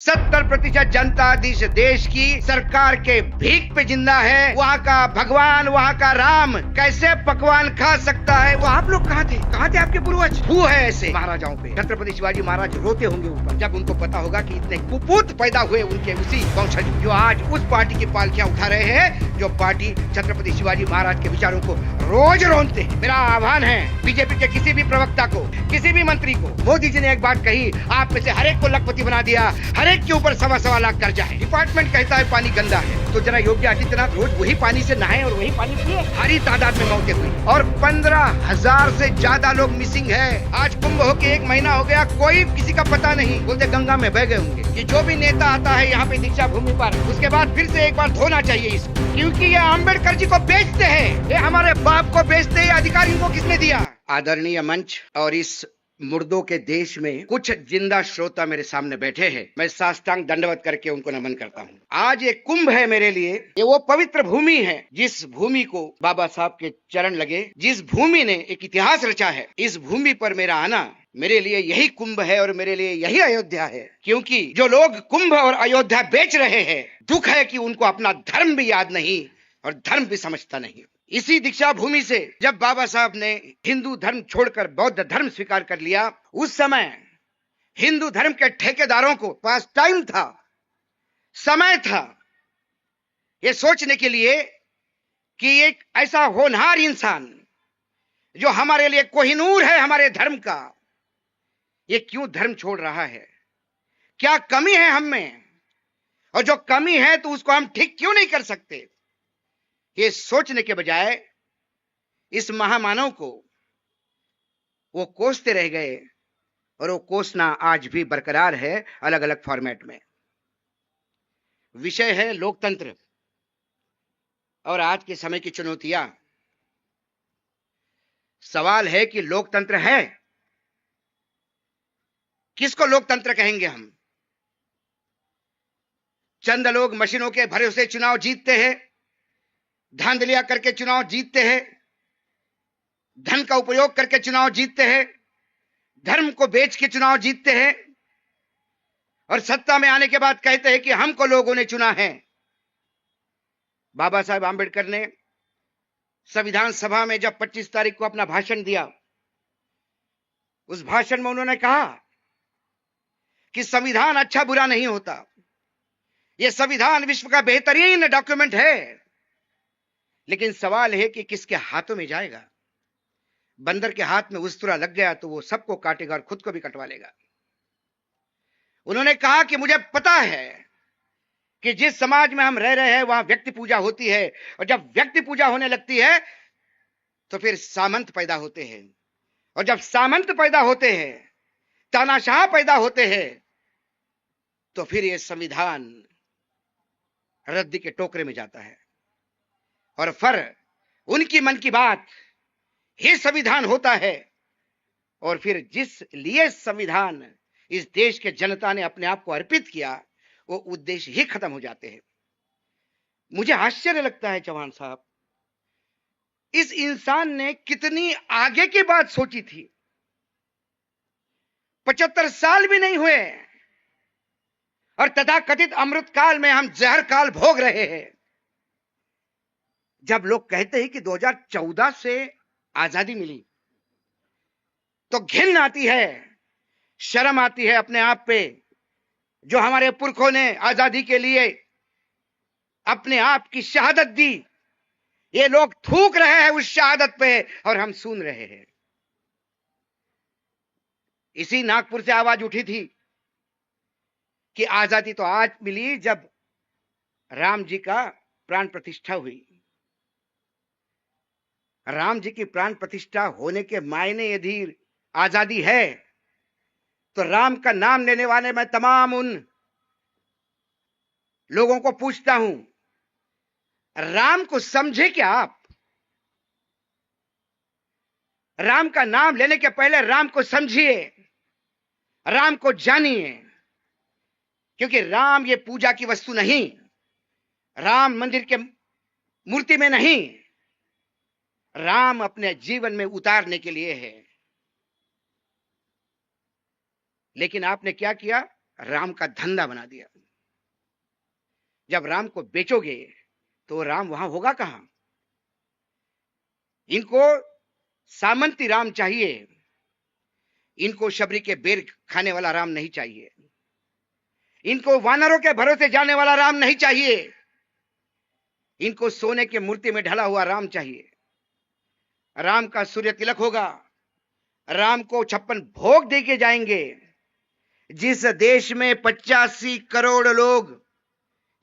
70% जनता इस देश की सरकार के भीख पे जिंदा है। वहाँ का भगवान, वहाँ का राम कैसे पकवान खा सकता है? वो आप लोग कहाँ थे आपके पूर्वज? वो है ऐसे महाराजाओं पे। छत्रपति शिवाजी महाराज रोते होंगे ऊपर, जब उनको पता होगा कि इतने कुपूत पैदा हुए उनके उसी वंशज जो आज उस पार्टी की पालकियां उठा रहे हैं, जो पार्टी छत्रपति शिवाजी महाराज के विचारों को रोज रोनते हैं। मेरा आह्वान है बीजेपी के किसी भी प्रवक्ता को, किसी भी मंत्री को, मोदी जी ने एक बात कही, आप में से हर एक को लखपति बना दिया, हर एक के ऊपर 1.25 लाख कर्जा है। डिपार्टमेंट कहता है पानी गंदा है, तो जरा योगी आदित्यनाथ रोज वही पानी से नहाए और वही पानी पिए। भारी तादाद में मौतें हुई और 15,000 से ज्यादा लोग मिसिंग है। आज कुंभ होके 1 महीना हो गया, कोई किसी का पता नहीं। बोलते गंगा में बह गए होंगे। कि जो भी नेता आता है यहाँ पे दीक्षा भूमि पर, उसके बाद फिर से एक बार धोना चाहिए इसको, क्योंकि ये अम्बेडकर जी को बेचते हैं, ये हमारे बाप को बेचते हैं। अधिकार इनको किसने दिया? आदरणीय मंच और इस मुर्दों के देश में कुछ जिंदा श्रोता मेरे सामने बैठे हैं। मैं साष्टांग दंडवत करके उनको नमन करता हूँ। आज ये कुंभ है मेरे लिए, ये वो पवित्र भूमि है जिस भूमि को बाबा साहब के चरण लगे, जिस भूमि ने एक इतिहास रचा है। इस भूमि पर मेरा आना मेरे लिए यही कुंभ है और मेरे लिए यही अयोध्या है। क्योंकि जो लोग कुंभ और अयोध्या बेच रहे हैं, दुख है कि उनको अपना धर्म भी याद नहीं और धर्म भी समझता नहीं। इसी दीक्षा भूमि से जब बाबा साहब ने हिंदू धर्म छोड़कर बौद्ध धर्म स्वीकार कर लिया, उस समय हिंदू धर्म के ठेकेदारों को पास टाइम था, समय था ये सोचने के लिए कि एक ऐसा होनहार इंसान जो हमारे लिए कोहिनूर है हमारे धर्म का, ये क्यों धर्म छोड़ रहा है? क्या कमी है हम में? और जो कमी है तो उसको हम ठीक क्यों नहीं कर सकते? ये सोचने के बजाय इस महामानव को वो कोसते रह गए और वो कोसना आज भी बरकरार है, अलग अलग फॉर्मेट में। विषय है लोकतंत्र और आज के समय की चुनौतियां। सवाल है कि लोकतंत्र है, किसको लोकतंत्र कहेंगे हम? चंद लोग मशीनों के भरोसे चुनाव जीतते हैं, धांधलियां करके चुनाव जीतते हैं, धन का उपयोग करके चुनाव जीतते हैं, धर्म को बेच के चुनाव जीतते हैं और सत्ता में आने के बाद कहते हैं कि हमको लोगों ने चुना है। बाबा साहब आंबेडकर ने संविधान सभा में जब 25 तारीख को अपना भाषण दिया, उस भाषण में उन्होंने कहा कि संविधान अच्छा बुरा नहीं होता, यह संविधान विश्व का बेहतरीन डॉक्यूमेंट है, लेकिन सवाल है कि किसके हाथों में जाएगा। बंदर के हाथ में उस्तरा लग गया तो वो सबको काटेगा और खुद को भी कटवा लेगा। उन्होंने कहा कि मुझे पता है कि जिस समाज में हम रह रहे हैं वहां व्यक्ति पूजा होती है, और जब व्यक्ति पूजा होने लगती है तो फिर सामंत पैदा होते हैं, और जब सामंत पैदा होते हैं, तानाशाह पैदा होते हैं, तो फिर यह संविधान रद्दी के टोकरे में जाता है और फिर उनकी मन की बात ही संविधान होता है। और फिर जिस लिए संविधान इस देश के जनता ने अपने आप को अर्पित किया, वो उद्देश्य ही खत्म हो जाते हैं। मुझे आश्चर्य लगता है चौहान साहब, इस इंसान ने कितनी आगे की बात सोची थी। 75 साल भी नहीं हुए और तथाकथित अमृत काल में हम जहर काल भोग रहे हैं। जब लोग कहते हैं कि 2014 से आजादी मिली, तो घिन आती है, शर्म आती है अपने आप पे। जो हमारे पुरखों ने आजादी के लिए अपने आप की शहादत दी, ये लोग थूक रहे हैं उस शहादत पे और हम सुन रहे हैं। इसी नागपुर से आवाज उठी थी कि आजादी तो आज मिली जब राम जी का प्राण प्रतिष्ठा हुई। राम जी की प्राण प्रतिष्ठा होने के मायने यदि आजादी है, तो राम का नाम लेने वाले मैं तमाम उन लोगों को पूछता हूं, राम को समझे क्या आप? राम का नाम लेने के पहले राम को समझिए, राम को जानिए, क्योंकि राम ये पूजा की वस्तु नहीं, राम मंदिर के मूर्ति में नहीं, राम अपने जीवन में उतारने के लिए है। लेकिन आपने क्या किया? राम का धंधा बना दिया। जब राम को बेचोगे तो राम वहां होगा कहां? इनको सामंती राम चाहिए, इनको शबरी के बेर खाने वाला राम नहीं चाहिए, इनको वानरों के भरोसे जाने वाला राम नहीं चाहिए, इनको सोने की मूर्ति में ढला हुआ राम चाहिए। राम का सूर्य तिलक होगा, राम को 56 भोग देके जाएंगे। जिस देश में 85 करोड़ लोग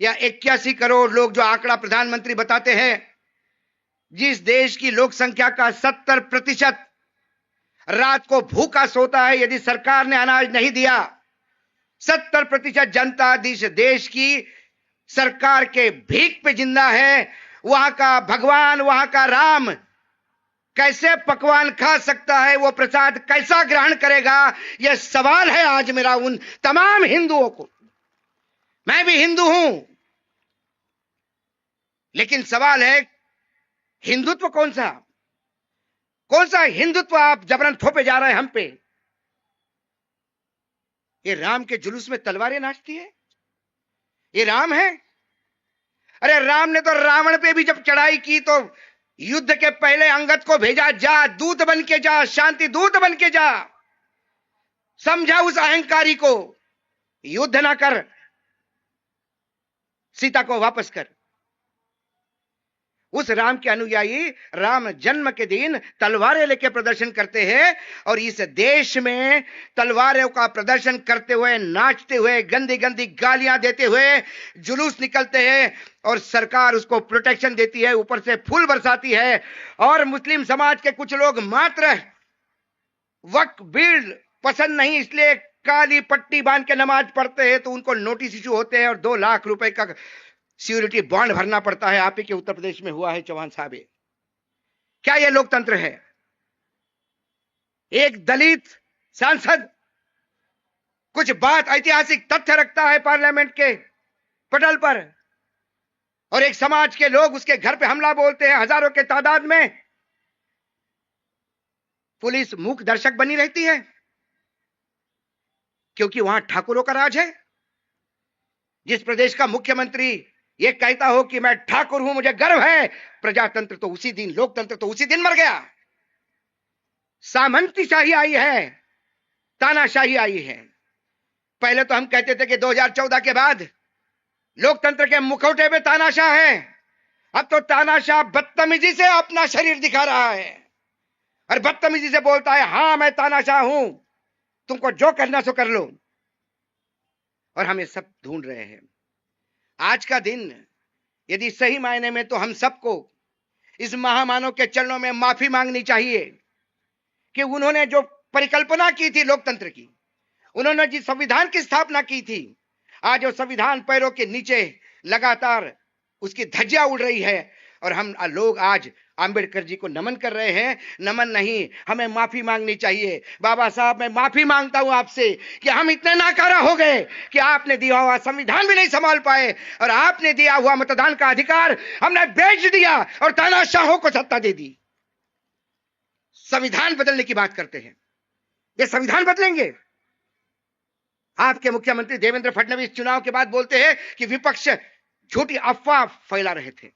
या 81 करोड़ लोग, जो आंकड़ा प्रधानमंत्री बताते हैं, जिस देश की लोक संख्या का 70% रात को भूखा सोता है, यदि सरकार ने अनाज नहीं दिया, 70% जनता इस देश की सरकार के भीख पे जिंदा है, वहां का भगवान, वहां का राम कैसे पकवान खा सकता है, वो प्रसाद कैसा ग्रहण करेगा? यह सवाल है आज मेरा उन तमाम हिंदुओं को। मैं भी हिंदू हूं, लेकिन सवाल है हिंदुत्व कौन सा? कौन सा हिंदुत्व आप जबरन थोपे जा रहे हैं हम पे? ये राम के जुलूस में तलवारें नाचती है, ये राम है? अरे राम ने तो रावण पे भी जब चढ़ाई की तो युद्ध के पहले अंगद को भेजा, जा दूत बन के जा, शांति दूत बन के जा, समझा उस अहंकारी को, युद्ध ना कर, सीता को वापस कर। उस राम के अनुयायी राम जन्म के दिन तलवारें लेके प्रदर्शन करते हैं, और इस देश में तलवारों का प्रदर्शन करते हुए, नाचते हुए, गंदी गंदी गालियां देते हुए जुलूस निकलते हैं, और सरकार उसको प्रोटेक्शन देती है, ऊपर से फूल बरसाती है। और मुस्लिम समाज के कुछ लोग मात्र वक्फ बिल पसंद नहीं, इसलिए काली पट्टी बांध के नमाज पढ़ते हैं, तो उनको नोटिस इशू होते हैं और 2 लाख रुपए का सिक्योरिटी बॉन्ड भरना पड़ता है। आप ही के उत्तर प्रदेश में हुआ है चौहान साहब। क्या यह लोकतंत्र है? एक दलित सांसद कुछ बात, ऐतिहासिक तथ्य रखता है पार्लियामेंट के पटल पर, और एक समाज के लोग उसके घर पे हमला बोलते हैं हजारों के तादाद में, पुलिस मूक दर्शक बनी रहती है, क्योंकि वहां ठाकुरों का राज है। जिस प्रदेश का मुख्यमंत्री ये कहता हो कि मैं ठाकुर हूं, मुझे गर्व है, प्रजातंत्र तो उसी दिन, लोकतंत्र तो उसी दिन मर गया। सामंती शाही आई है, तानाशाही आई है। पहले तो हम कहते थे कि 2014 के बाद लोकतंत्र के मुखौटे पे तानाशाह है, अब तो तानाशाह बदतमीजी से अपना शरीर दिखा रहा है और बदतमीजी से बोलता है, हां मैं तानाशाह हूं, तुमको जो करना सो कर लो। और हम ये सब ढूंढ रहे हैं। आज का दिन यदि सही मायने में, तो हम सबको इस महामानव के चरणों में माफी मांगनी चाहिए कि उन्होंने जो परिकल्पना की थी लोकतंत्र की, उन्होंने जिस संविधान की स्थापना की थी, आज वो संविधान पैरों के नीचे लगातार उसकी धज्जियां उड़ रही है, और हम लोग आज आंबेडकर जी को नमन कर रहे हैं। नमन नहीं, हमें माफी मांगनी चाहिए। बाबा साहब, मैं माफी मांगता हूं आपसे कि हम इतने नाकारा हो गए कि आपने दिया हुआ संविधान भी नहीं संभाल पाए, और आपने दिया हुआ मतदान का अधिकार हमने बेच दिया और तानाशाहों को सत्ता दे दी। संविधान बदलने की बात करते हैं, ये संविधान बदलेंगे? आपके मुख्यमंत्री देवेंद्र फडणवीस चुनाव के बाद बोलते हैं कि विपक्ष झूठी अफवाह फैला रहे थे।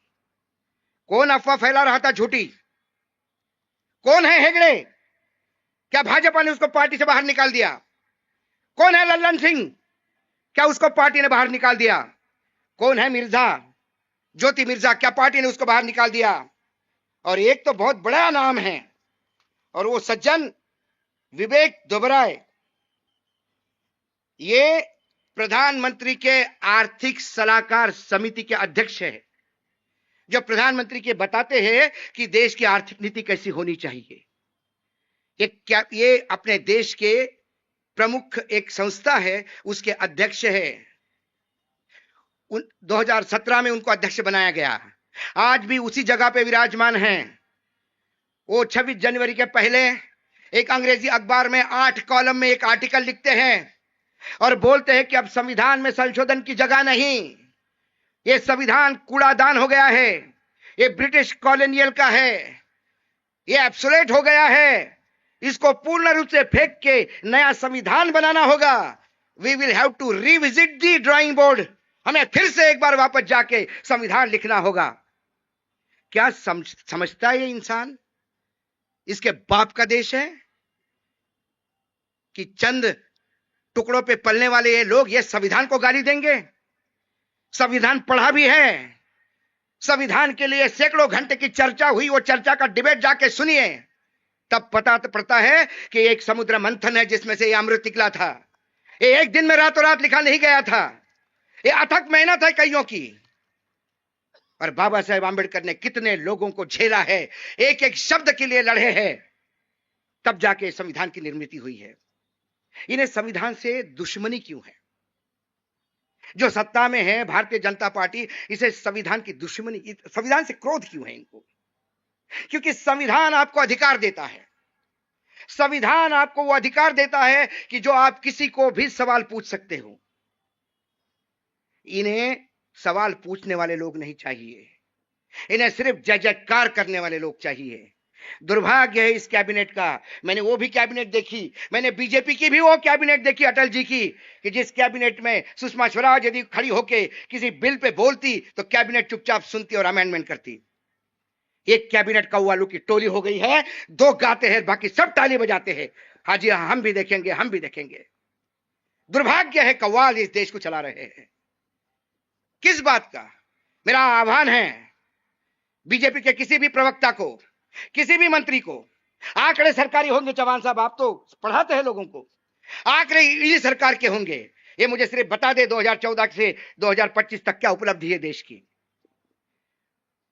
कौन अफवाह फैला रहा था झूठी? कौन है हेगड़े? क्या भाजपा ने उसको पार्टी से बाहर निकाल दिया? कौन है लल्लन सिंह? क्या उसको पार्टी ने बाहर निकाल दिया? कौन है मिर्जा, ज्योति मिर्जा? क्या पार्टी ने उसको बाहर निकाल दिया? और एक तो बहुत बड़ा नाम है, और वो सज्जन विवेक दुबराय, ये प्रधानमंत्री के आर्थिक सलाहकार समिति के अध्यक्ष है, जो प्रधानमंत्री के बताते हैं कि देश की आर्थिक नीति कैसी होनी चाहिए। ये अपने देश के प्रमुख एक संस्था है, उसके अध्यक्ष है। 2017 में उनको अध्यक्ष बनाया गया, आज भी उसी जगह पे विराजमान हैं। वो 26 जनवरी के पहले एक अंग्रेजी अखबार में 8 कॉलम में एक आर्टिकल लिखते हैं और बोलते हैं कि अब संविधान में संशोधन की जगह नहीं, ये संविधान कूड़ादान हो गया है, ये ब्रिटिश कॉलोनियल का है, ये एब्सोलेट हो गया है, इसको पूर्ण रूप से फेंक के नया संविधान बनाना होगा। We will have to revisit the drawing board. हमें फिर से एक बार वापस जाके संविधान लिखना होगा। क्या समझता है ये इंसान इसके बाप का देश है कि चंद टुकड़ों पे पलने वाले ये लोग ये संविधान को गाली देंगे? संविधान पढ़ा भी है, संविधान के लिए सैकड़ों घंटे की चर्चा हुई, वो चर्चा का डिबेट जाके सुनिए, तब पता पड़ता है कि एक समुद्र मंथन है जिसमें से ये अमृत निकला था। ये एक दिन में रातों रात लिखा नहीं गया था, ये अथक मेहनत है कईयों की। और बाबा साहेब आंबेडकर ने कितने लोगों को झेला है, एक एक शब्द के लिए लड़े हैं, तब जाके संविधान की निर्मित हुई है। इन्हें संविधान से दुश्मनी क्यों है? जो सत्ता में है भारतीय जनता पार्टी, इसे संविधान की दुश्मनी, संविधान से क्रोध क्यों है इनको? क्योंकि संविधान आपको अधिकार देता है, संविधान आपको वो अधिकार देता है कि जो आप किसी को भी सवाल पूछ सकते हो। इन्हें सवाल पूछने वाले लोग नहीं चाहिए, इन्हें सिर्फ जय जयकार करने वाले लोग चाहिए। दुर्भाग्य है इस कैबिनेट का। मैंने वो भी कैबिनेट देखी, मैंने बीजेपी की भी वो कैबिनेट देखी अटल जी की, कि जिस कैबिनेट में सुषमा स्वराज यदि खड़ी होके किसी बिल पे बोलती तो कैबिनेट चुपचाप सुनती और अमेंडमेंट करती। एक कैबिनेट कौवालों की टोली हो गई है, दो गाते हैं बाकी सब ताली बजाते हैं, हाँ जी हाँ हम भी देखेंगे, हम भी देखेंगे। दुर्भाग्य है कव्वाल इस देश को चला रहे हैं। किस बात का? मेरा आह्वान है बीजेपी के किसी भी प्रवक्ता को, किसी भी मंत्री को, आंकड़े सरकारी होंगे, चौहान साहब आप तो पढ़ाते हैं लोगों को, आंकड़े इसी सरकार के होंगे, ये मुझे सिर्फ बता दे 2014 से 2025 तक क्या उपलब्धि है देश की।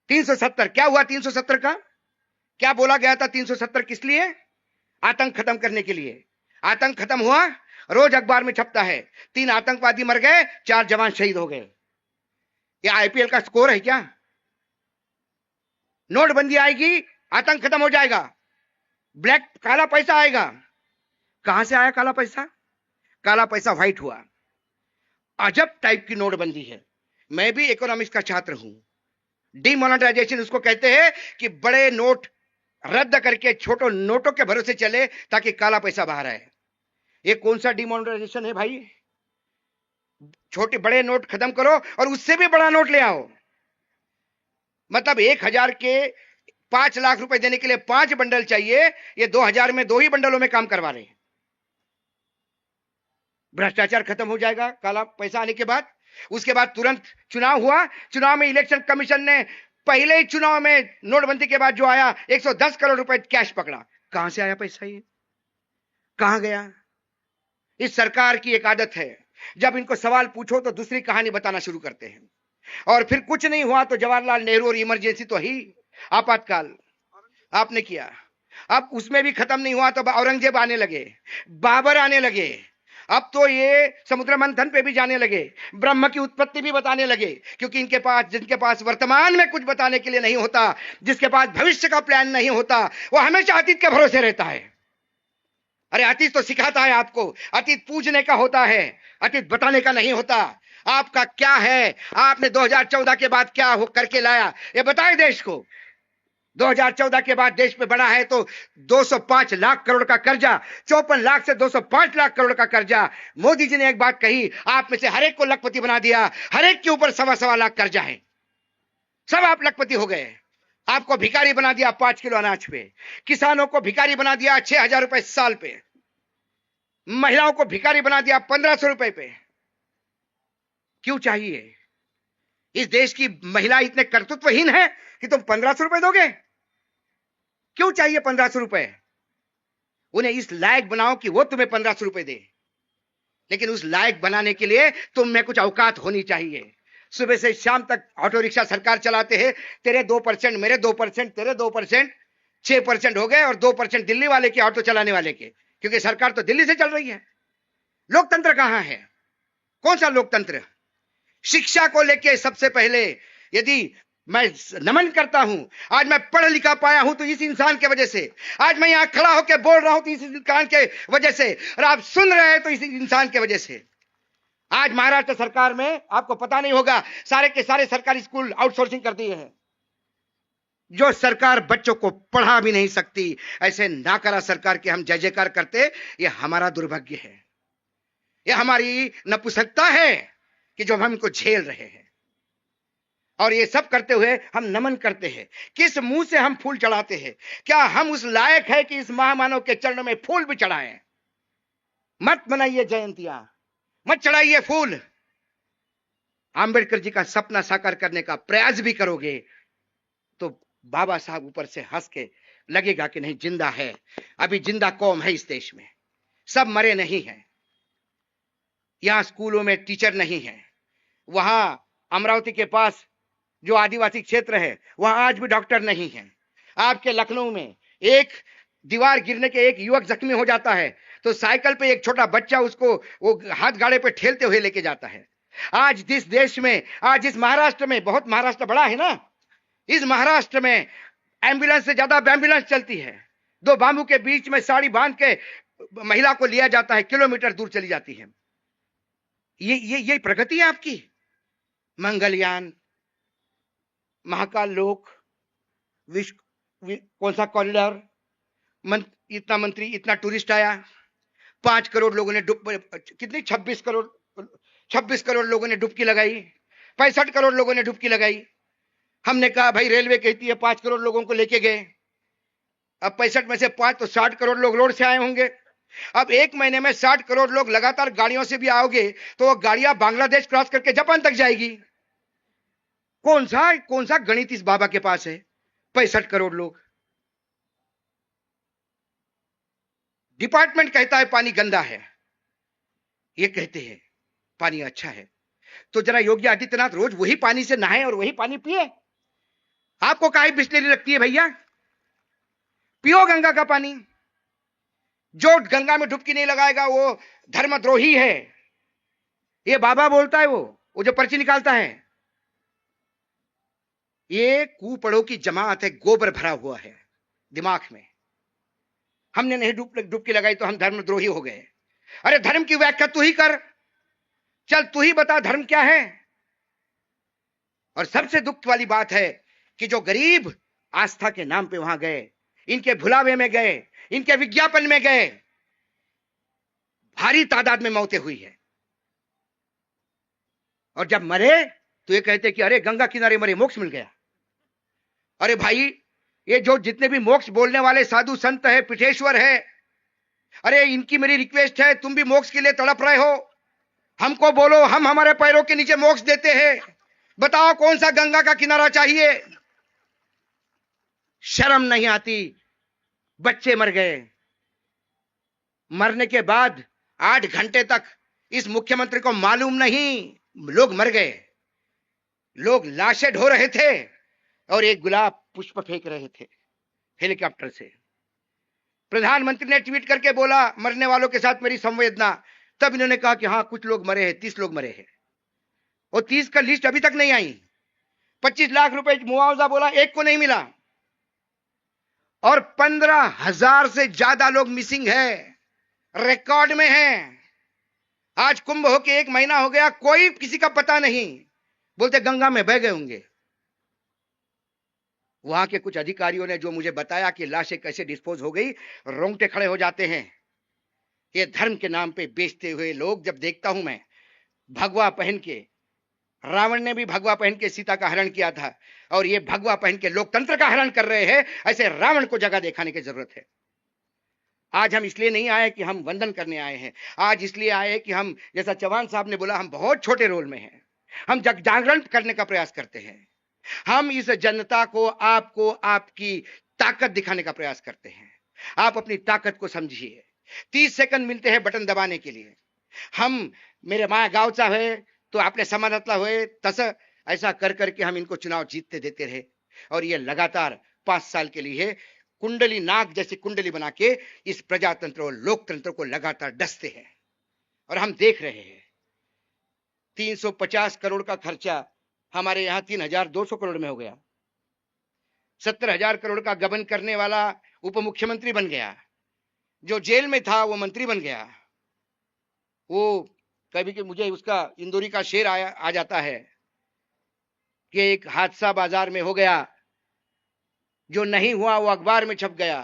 370 क्या हुआ? 370 का क्या बोला गया था? 370 किस लिए? आतंक खत्म करने के लिए। आतंक खत्म हुआ? रोज अखबार में छपता है 3 आतंकवादी मर गए, 4 जवान शहीद हो गए। ये आईपीएल का स्कोर है क्या? नोटबंदी आएगी, आतंक खत्म हो जाएगा, ब्लैक काला पैसा आएगा। कहां से आया काला पैसा? काला पैसा व्हाइट हुआ। अजब टाइप की नोटबंदी है। मैं भी इकोनॉमिक्स का छात्र हूं। डिमोनेटाइजेशन उसको कहते हैं कि बड़े नोट रद्द करके छोटे नोटों के भरोसे चले ताकि काला पैसा बाहर आए। ये कौन सा डिमोनेटाइजेशन है भाई? छोटे बड़े नोट खत्म करो और उससे भी बड़ा नोट ले आओ। मतलब 1000 के 5 लाख रुपए देने के लिए 5 बंडल चाहिए, ये 2000 में 2 ही बंडलों में काम करवा रहे हैं। भ्रष्टाचार खत्म हो जाएगा काला पैसा आने के बाद। उसके बाद तुरंत चुनाव हुआ, चुनाव में इलेक्शन कमीशन ने पहले ही चुनाव में नोटबंदी के बाद जो आया 110 करोड़ रुपए कैश पकड़ा। कहां से आया पैसा? ये कहां गया? इस सरकार की एक आदत है, जब इनको सवाल पूछो तो दूसरी कहानी बताना शुरू करते हैं, और फिर कुछ नहीं हुआ तो जवाहरलाल नेहरू और इमरजेंसी तो ही आपातकाल आपने किया। अब उसमें भी खत्म नहीं हुआ तो औरंगजेब आने लगे, बाबर आने लगे, अब तो ये समुद्र मंथन पे भी जाने लगे, ब्रह्म की उत्पत्ति भी बताने लगे, क्योंकि इनके पास, जिनके पास वर्तमान में कुछ बताने के लिए नहीं होता, जिसके पास भविष्य का प्लान नहीं होता, वो हमेशा अतीत के भरोसे रहता है। अरे अतीत तो सिखाता है आपको, अतीत पूजने का होता है, अतीत बताने का नहीं होता। आपका क्या है? आपने 2014 के बाद क्या हो करके लाया, ये बताएं देश को। 2014 के बाद देश में बना है तो 205 लाख करोड़ का कर्जा, 54 लाख से 205 लाख करोड़ का कर्जा। मोदी जी ने एक बात कही, आप में से हर एक को लखपति बना दिया, हर एक के ऊपर 1.25 लाख कर्जा है, सब आप लखपति हो गए। आपको भिखारी बना दिया 5 किलो अनाज पे, किसानों को भिखारी बना दिया 6000 रुपए साल पे, महिलाओं को भिखारी बना दिया 1500 रुपए पे। क्यों चाहिए? इस देश की महिला इतने कर्तृत्वहीन है कि तुम 1500 रुपए दोगे? क्यों चाहिए 1500 रुपए? उन्हें इस लायक बनाओ कि वो तुम्हें 1500 रुपए दे, लेकिन उस लायक बनाने के लिए तुम में कुछ औकात होनी चाहिए। सुबह से शाम तक ऑटो रिक्शा सरकार चलाते हैं, तेरे 2%, मेरे 2%, तेरे 2%, 6% हो गए, और 2% दिल्ली वाले के, ऑटो चलाने वाले के, क्योंकि सरकार तो दिल्ली से चल रही है। लोकतंत्र कहां है? कौन सा लोकतंत्र? शिक्षा को लेके सबसे पहले यदि मैं नमन करता हूं, आज मैं पढ़ लिखा पाया हूं तो इस इंसान के वजह से, आज मैं यहां खड़ा होकर बोल रहा हूं तो इस इंसान के वजह से, और आप सुन रहे हैं तो इस इंसान के वजह से। आज महाराष्ट्र सरकार में आपको पता नहीं होगा, सारे के सारे सरकारी स्कूल आउटसोर्सिंग कर दिए हैं। जो सरकार बच्चों को पढ़ा भी नहीं सकती, ऐसे नाकरा सरकार के हम जय जयकार करते, ये हमारा दुर्भाग्य है। ये हमारी नपुंसकता है कि जो हम इनको झेल रहे हैं। और ये सब करते हुए हम नमन करते हैं। किस मुंह से हम फूल चढ़ाते हैं? क्या हम उस लायक है कि इस महामानव के चरणों में फूल भी चढ़ाएं? मत बनाइए जयंतियां, मत चढ़ाइए फूल। आंबेडकर जी का सपना साकार करने का प्रयास भी करोगे तो बाबा साहब ऊपर से हंस के लगेगा कि नहीं, जिंदा है, अभी जिंदा कौम है इस देश में, सब मरे नहीं हैं। यहां स्कूलों में टीचर नहीं है। वहां अमरावती के पास जो आदिवासी क्षेत्र है वहां आज भी डॉक्टर नहीं है। आपके लखनऊ में एक दीवार गिरने के एक युवक जख्मी हो जाता है तो साइकिल पे एक छोटा बच्चा उसको वो हाथ गाड़े पे ठेलते हुए लेके जाता है। आज जिस देश में, आज इस महाराष्ट्र में, बहुत महाराष्ट्र बड़ा है ना, इस महाराष्ट्र में एम्बुलेंस से ज्यादा एम्बुलेंस चलती है। दो बांबू के बीच में साड़ी बांध के महिला को लिया जाता है, किलोमीटर दूर चली जाती है। ये प्रगति है आपकी? मंगलयान, महाकाल लोक, विश्व कौन सा कॉरिडोर, इतना मंत्री, इतना टूरिस्ट आया, 5 करोड़ लोगों ने कितनी 26 करोड़ लोगों ने डुबकी लगाई, 65 करोड़ लोगों ने डुबकी लगाई। हमने कहा भाई रेलवे कहती है 5 करोड़ लोगों को लेके गए, अब 65 में से 5 तो 60 करोड़ लोग रोड से आए होंगे। अब 1 महीने में 60 करोड़ लोग लगातार गाड़ियों से भी आओगे तो वो गाड़ियां बांग्लादेश क्रॉस करके जापान तक जाएगी। कौन सा गणित इस बाबा के पास है? 65 करोड़ लोग। डिपार्टमेंट कहता है पानी गंदा है, ये कहते हैं पानी अच्छा है। तो जरा योगी आदित्यनाथ रोज वही पानी से नहाए और वही पानी पिए। आपको काहे बिस्लेरी लगती है भैया? पियो गंगा का पानी। जो गंगा में डुबकी नहीं लगाएगा वो धर्मद्रोही है, ये बाबा बोलता है। वो जो पर्ची निकालता है, ये कुपड़ों की जमात है, गोबर भरा हुआ है दिमाग में। हमने नहीं डुबकी लगाई तो हम धर्मद्रोही हो गए। अरे धर्म की व्याख्या तू ही कर, चल तू ही बता धर्म क्या है। और सबसे दुख वाली बात है कि जो गरीब आस्था के नाम पे वहां गए, इनके भुलावे में गए, इनके विज्ञापन में गए, भारी तादाद में मौतें हुई है। और जब मरे तो ये कहते कि अरे गंगा किनारे मरे, मोक्ष मिल गया। अरे भाई, ये जो जितने भी मोक्ष बोलने वाले साधु संत है, पिठेश्वर है, अरे इनकी मेरी रिक्वेस्ट है, तुम भी मोक्ष के लिए तड़प रहे हो, हमको बोलो, हम हमारे पैरों के नीचे मोक्ष देते हैं। बताओ कौन सा गंगा का किनारा चाहिए? शर्म नहीं आती? बच्चे मर गए, मरने के बाद 8 घंटे तक इस मुख्यमंत्री को मालूम नहीं लोग मर गए। लोग लाशें ढो रहे थे और एक गुलाब पुष्प फेंक रहे थे हेलीकॉप्टर से। प्रधानमंत्री ने ट्वीट करके बोला मरने वालों के साथ मेरी संवेदना। तब इन्होंने कहा कि हाँ कुछ लोग मरे हैं, 30 लोग मरे हैं। और 30 का लिस्ट अभी तक नहीं आई। 25 लाख रुपए मुआवजा बोला, एक को नहीं मिला। और 15,000 से ज्यादा लोग मिसिंग है, रिकॉर्ड में है। आज कुंभ होके 1 महीना हो गया, कोई किसी का पता नहीं। बोलते गंगा में बह गए होंगे। वहां के कुछ अधिकारियों ने जो मुझे बताया कि लाशें कैसे डिस्पोज हो गई, रोंगटे खड़े हो जाते हैं। ये धर्म के नाम पे बेचते हुए लोग जब देखता हूं मैं, भगवा पहन के, रावण ने भी भगवा पहन के सीता का हरण किया था, और ये भगवा पहन के लोकतंत्र का हरण कर रहे हैं। ऐसे रावण को जगह दिखाने की जरूरत है। आज हम इसलिए नहीं आए कि हम वंदन करने आए हैं, आज इसलिए आए कि हम, जैसा चौहान साहब ने बोला, हम बहुत छोटे रोल में हैं। हम जागरण करने का प्रयास करते हैं। हम इस जनता को, आपको, आपकी ताकत दिखाने का प्रयास करते हैं। आप अपनी ताकत को समझिए। 30 सेकंड मिलते हैं बटन दबाने के लिए। हम, मेरे माया गावचा है तो आपने समानतला हुए, तस ऐसा कर करके हम इनको चुनाव जीतते देते रहे। और ये लगातार 5 साल के लिए कुंडली, नाग जैसी कुंडली बना के इस प्रजातंत्र और लोकतंत्र को लगातार डसते हैं। और हम देख रहे हैं 350 करोड़ का खर्चा हमारे यहां 3,200 करोड़ में हो गया। 70,000 करोड़ का गबन करने वाला उप मुख्यमंत्री बन गया। जो जेल में था वो मंत्री बन गया। वो कभी कि मुझे उसका इंदौरी का शेर आ जाता है कि एक हादसा बाजार में हो गया, जो नहीं हुआ वो अखबार में छप गया।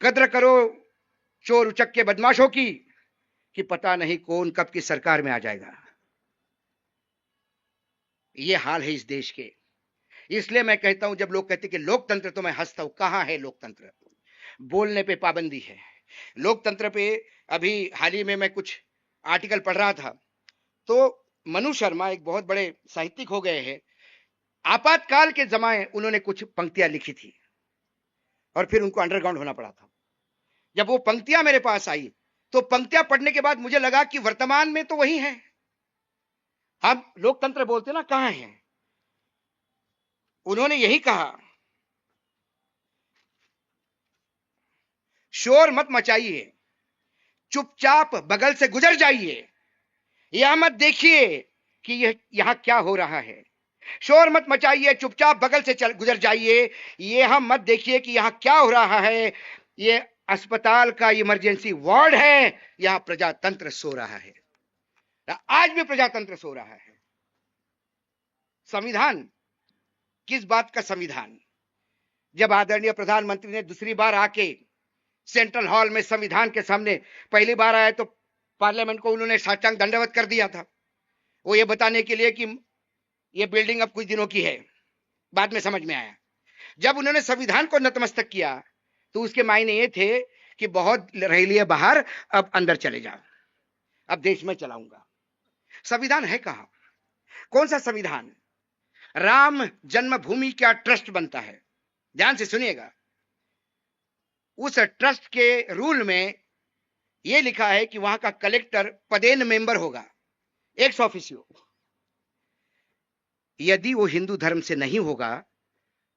कद्र करो चोर उचक्के बदमाशों की कि पता नहीं कौन कब की सरकार में आ जाएगा। ये हाल है इस देश के। इसलिए मैं कहता हूं, जब लोग कहते कि लोकतंत्र, तो मैं हंसता हूं। कहां है लोकतंत्र? बोलने पे पाबंदी है। लोकतंत्र पे अभी हाल ही में मैं कुछ आर्टिकल पढ़ रहा था, तो मनु शर्मा एक बहुत बड़े साहित्यिक हो गए हैं। आपातकाल के जमाने उन्होंने कुछ पंक्तियां लिखी थी और फिर उनको अंडरग्राउंड होना पड़ा था। जब वो पंक्तियां मेरे पास आई, तो पंक्तियां पढ़ने के बाद मुझे लगा कि वर्तमान में तो वही है। अब लोकतंत्र बोलते ना, कहां है? उन्होंने यही कहा, शोर मत मचाइए, चुपचाप बगल से गुजर जाइए, यह मत देखिए कि यहां क्या हो रहा है। शोर मत मचाइए, चुपचाप बगल से गुजर जाइए, यह मत देखिए कि यहां क्या हो रहा है। ये अस्पताल का इमरजेंसी वार्ड है, यहां प्रजातंत्र सो रहा है। आज भी प्रजातंत्र सो रहा है। संविधान, किस बात का संविधान? जब आदरणीय प्रधानमंत्री ने दूसरी बार आके सेंट्रल हॉल में संविधान के सामने पहली बार आए, तो पार्लियामेंट को उन्होंने साष्टांग दंडवत कर दिया था। वो ये बताने के लिए कि ये बिल्डिंग अब कुछ दिनों की है। बाद में समझ में आया, जब उन्होंने संविधान को नतमस्तक किया, तो उसके मायने ये थे कि बहुत रह लिए बाहर, अब अंदर चले जाओ, अब देश में चलाऊंगा। संविधान है कहां? कौन सा संविधान? राम जन्मभूमि का ट्रस्ट बनता है। ध्यान से सुनिएगा, उस ट्रस्ट के रूल में यह लिखा है कि वहां का कलेक्टर पदेन मेंबर होगा, एक्स ऑफिसियो। यदि वो हिंदू धर्म से नहीं होगा,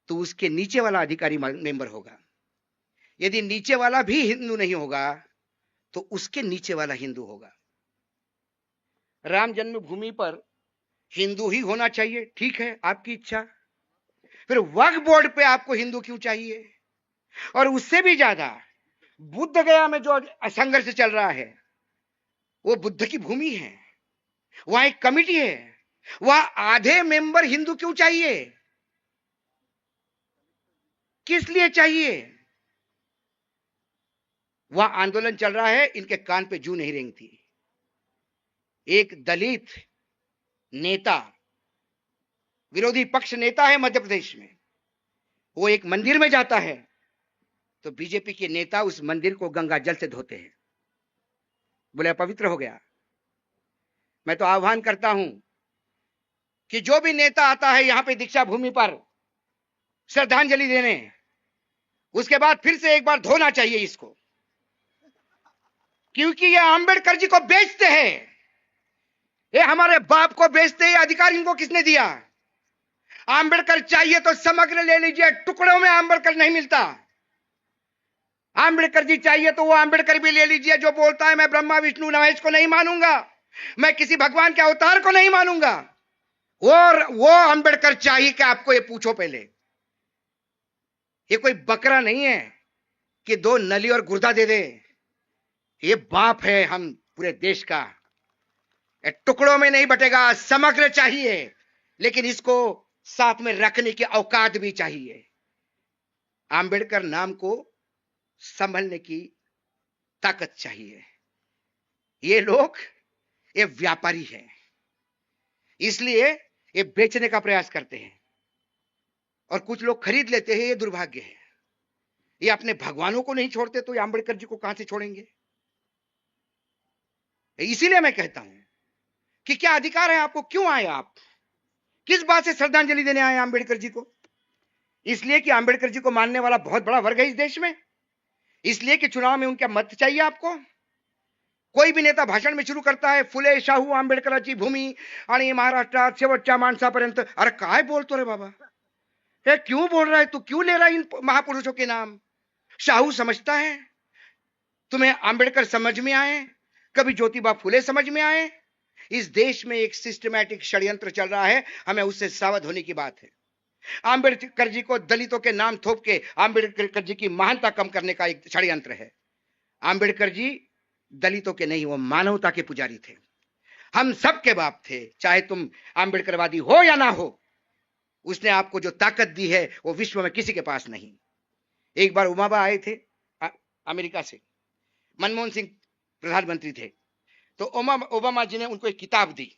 तो उसके नीचे वाला अधिकारी मेंबर होगा। यदि नीचे वाला भी हिंदू नहीं होगा, तो उसके नीचे वाला हिंदू होगा। राम जन्मभूमि पर हिंदू ही होना चाहिए, ठीक है, आपकी इच्छा। फिर वक्फ बोर्ड पे आपको हिंदू क्यों चाहिए? और उससे भी ज्यादा बुद्ध गया में जो संघर्ष चल रहा है, वो बुद्ध की भूमि है, वहां एक कमिटी है, वहां आधे मेंबर हिंदू क्यों चाहिए? किस लिए चाहिए? वहां आंदोलन चल रहा है, इनके कान पे जू नहीं रेंगती। एक दलित नेता, विरोधी पक्ष नेता है मध्य प्रदेश में, वो एक मंदिर में जाता है, तो बीजेपी के नेता उस मंदिर को गंगा जल से धोते हैं, बोले पवित्र हो गया। मैं तो आह्वान करता हूं कि जो भी नेता आता है यहां पे दीक्षा भूमि पर श्रद्धांजलि देने, उसके बाद फिर से एक बार धोना चाहिए इसको, क्योंकि ये अंबेडकर जी को बेचते हैं, ये हमारे बाप को बेचते हैं। अधिकार इनको किसने दिया? अंबेडकर चाहिए तो समग्र ले लीजिए, टुकड़ों में अंबेडकर नहीं मिलता। अंबेडकर जी चाहिए तो वो अंबेडकर भी ले लीजिए जो बोलता है मैं ब्रह्मा विष्णु महेश को नहीं मानूंगा, मैं किसी भगवान के अवतार को नहीं मानूंगा। और वो अंबेडकर चाहिए कि आपको ये पूछो पहले, ये कोई बकरा नहीं है कि 2 नली और गुर्दा दे दे, ये बाप है हम पूरे देश का। टुकड़ों में नहीं बटेगा, समग्र चाहिए, लेकिन इसको साथ में रखने की औकात भी चाहिए। अंबेडकर नाम को संभलने की ताकत चाहिए। ये लोग ये व्यापारी हैं, इसलिए ये बेचने का प्रयास करते हैं, और कुछ लोग खरीद लेते हैं। ये दुर्भाग्य है। ये अपने भगवानों को नहीं छोड़ते, तो ये अंबेडकर जी को कहां से छोड़ेंगे? इसीलिए मैं कहता हूं कि क्या अधिकार है आपको? क्यों आए आप? किस बात से श्रद्धांजलि देने आए अंबेडकर जी को? इसलिए कि अंबेडकर जी को मानने वाला बहुत बड़ा वर्ग है इस देश में, इसलिए कि चुनाव में उनका मत चाहिए आपको। कोई भी नेता भाषण में शुरू करता है फुले शाहू आंबेडकरांची भूमी आणि महाराष्ट्रात शेवटच्या माणसापर्यंत। अरे काय बोलतो रे बाबा, ये क्यों बोल रहा है तू? क्यों ले रहा है इन महापुरुषों के नाम? शाहू समझता है? तुम्हें अंबेडकर समझ में आए? कभी ज्योतिबा फुले समझ में आए? इस देश में एक सिस्टमैटिक षड्यंत्र चल रहा है, हमें उससे सावध होने की बात है। अंबेडकर जी को दलितों के नाम थोप के अंबेडकर जी की महानता कम करने का एक षड्यंत्र है। अंबेडकर जी दलितों के नहीं, वो मानवता के पुजारी थे, हम सबके बाप थे, चाहे तुम अंबेडकरवादी हो या ना हो। उसने आपको जो ताकत दी है वो विश्व में किसी के पास नहीं। एक बार उमाबा आए थे अमेरिका से, मनमोहन सिंह प्रधानमंत्री थे, तो ओबामा जी ने उनको एक किताब दी।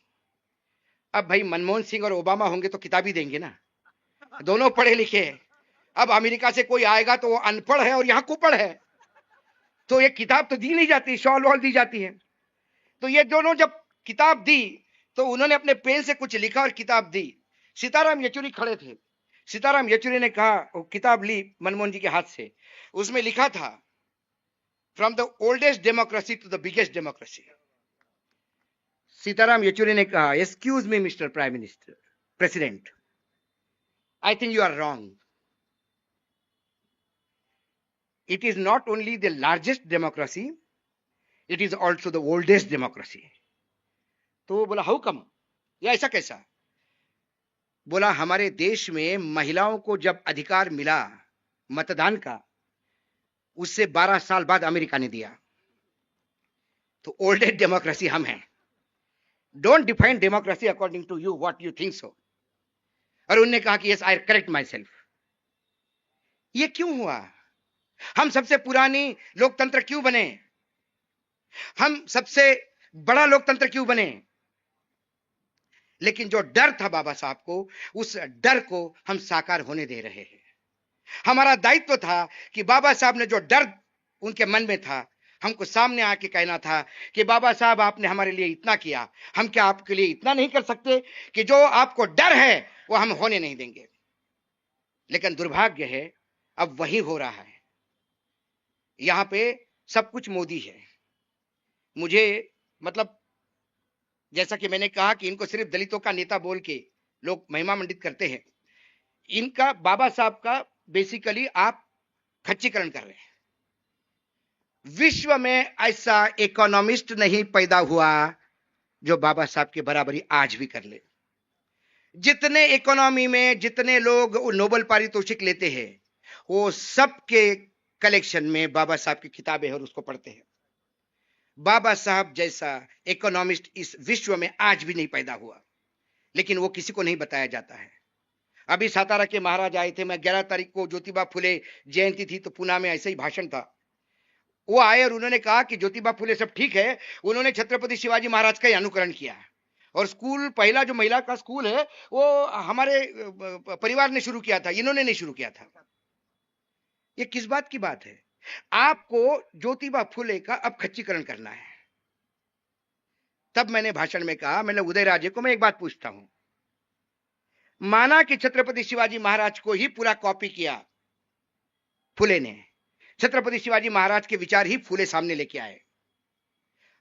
अब भाई मनमोहन सिंह और ओबामा होंगे तो किताब ही देंगे ना, दोनों पढ़े लिखे हैं। अब अमेरिका से कोई आएगा तो वो अनपढ़ है और यहाँ कुपढ़ है, तो ये किताब तो दी नहीं जाती, शॉल वॉल दी जाती है। तो ये दोनों जब किताब दी तो उन्होंने अपने पेन से कुछ लिखा और किताब दी। सीताराम येचुरी खड़े थे। सीताराम येचुरी ने कहा, वो किताब ली मनमोहन जी के हाथ से, उसमें लिखा था from the oldest democracy to the biggest democracy. Sitaram Yechury ने कहा, excuse me mister prime minister president, I think you are wrong. It is not only the largest democracy, it is also the oldest democracy. तो बोला how come, या ऐसा कैसा? बोला हमारे देश में महिलाओं को जब अधिकार मिला मतदान का, उससे 12 साल बाद अमेरिका ने दिया। तो ओल्डेस्ट डेमोक्रेसी हम हैं। Don't define democracy according to you what you think so. और उन्होंने कहा कि yes I correct myself. ये क्यों हुआ? हम सबसे पुरानी लोकतंत्र क्यों बने? हम सबसे बड़ा लोकतंत्र क्यों बने? लेकिन जो डर था बाबा साहब को, उस डर को हम साकार होने दे रहे हैं। हमारा दायित्व था कि बाबा साहब ने जो डर उनके मन में था, हमको सामने आके कहना था कि बाबा साहब आपने हमारे लिए इतना किया, हम क्या आपके लिए इतना नहीं कर सकते? कि जो आपको डर है वो हम होने नहीं देंगे। लेकिन दुर्भाग्य है अब वही हो रहा है। यहां पे सब कुछ मोदी है। मुझे मतलब जैसा कि मैंने कहा कि इनको सिर्फ दलितों का नेता बोल के लोग महिमा मंडित करते हैं, इनका बाबा साहब का बेसिकली आप खच्चीकरण कर रहे हैं। विश्व में ऐसा इकोनॉमिस्ट नहीं पैदा हुआ जो बाबा साहब की बराबरी आज भी कर ले। जितने इकोनॉमी में जितने लोग नोबेल पारितोषिक लेते हैं, वो सबके कलेक्शन में बाबा साहब की किताबें हैं और उसको पढ़ते हैं। बाबा साहब जैसा इकोनॉमिस्ट इस विश्व में आज भी नहीं पैदा हुआ, लेकिन वो किसी को नहीं बताया जाता है। अभी सातारा के महाराज आए थे, मैं 11 तारीख को ज्योतिबा फुले जयंती थी तो पुणे में ऐसे ही भाषण था। वो आए और उन्होंने कहा कि ज्योतिबा फुले सब ठीक है, उन्होंने छत्रपति शिवाजी महाराज का ही अनुकरण किया और स्कूल पहला जो महिला का स्कूल है वो हमारे परिवार ने शुरू किया था, इन्होंने नहीं शुरू किया था। ये किस बात की बात है? आपको ज्योतिबा फुले का अब खच्चीकरण करना है। तब मैंने भाषण में कहा, मैंने उदयराजे को मैं एक बात पूछता हूं, माना कि छत्रपति शिवाजी महाराज को ही पूरा कॉपी किया फुले ने, छत्रपति शिवाजी महाराज के विचार ही फुले सामने लेके आए।